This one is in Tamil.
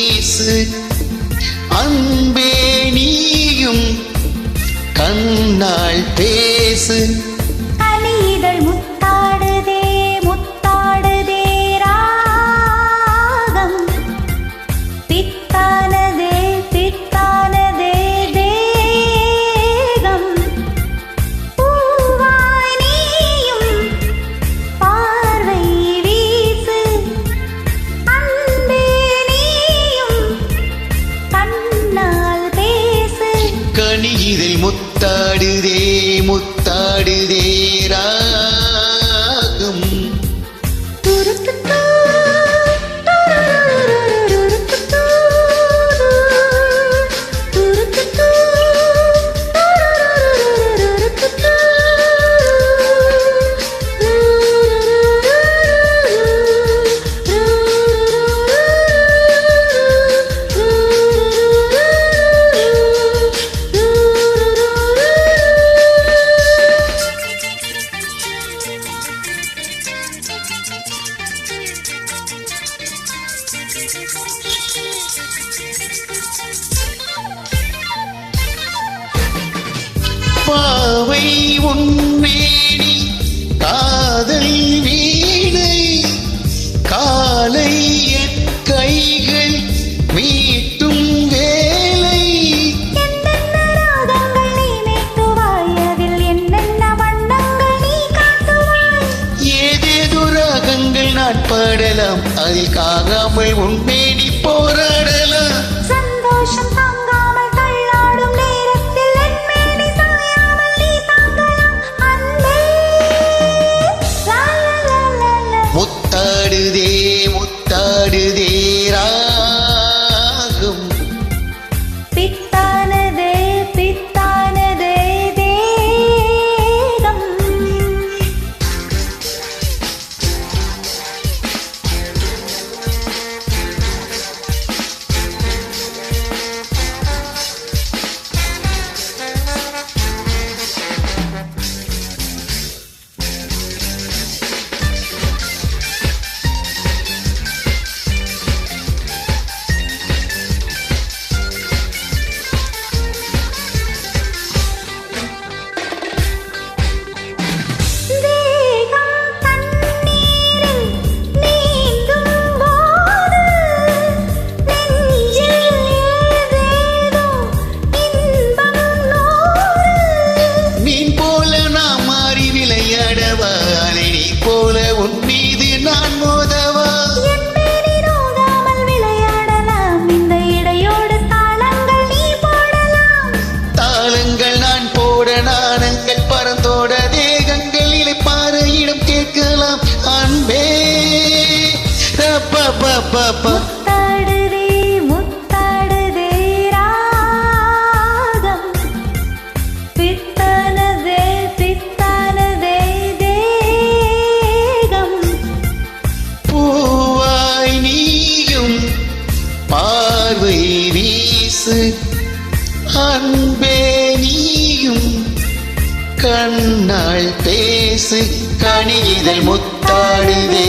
வீசு அன்பே நீயும் கண்ணால் பேசு. கனிதழ் முத்தாடுதே முத்தாடுதே ராகம் பித்தானதே பித்தானதே தேகம். பூவாய் நீயும் பார்வை வீசு அன்பே நீயும் கண்ணால் பேசு. கனியிதில் முத்தாடுதே முத்தாடுதே ராகம். பாவை உன்மேனி காதல் வீணை காலை என் கைகள் மீட்டும் வேலை. என்னென்ன ராகங்கள் நீ மீட்டுவாய் அதில் என்னென்ன வண்ணங்கள் நீ காட்டுவாய். ஏதேதோ ராகங்கள் நான் பாடலாம் அதில் காகாமல் உன்மேனி போராடலாம். சந்தோஷம் தாங்காமல் தள்ளாடும் நேரத்தில் என் மேனி சாயாமல் நீ தாங்கலாம் அன்பே. லா லா லா லா லா. முத்தாடுதே முத்தாடுதே ராகம். பித்தானதே பித்தானதே தேகம். தேகம் தண்ணீரில் நீந்தும் போது நெஞ்சில் ஏதேதோ இன்பம் நூறு. மீன் போல நான் மாறி விளையாடவா அலை நீ போல உன் மீது நான் மோதவா. என் மேனி நோகாமல் விளையாடலாம் இந்த இடையோடு தாளங்கள் நீ போடலாம். தாளங்கள் நான் போட நாணங்கள் பறந்தோட தேகங்களிலே பாறையிடம் கேட்கலாம் அன்பே. ரப்பப்பப்பப்ப. முத்தாடுதே முத்தாடுதே ராகம் பித்தானதே பித்தானதே தேகம். பூவாய் நீயும் பார்வை வீசு அன்பே நீயும் கண்ணால் பேசு. கனிதழ் முத்தாடுதே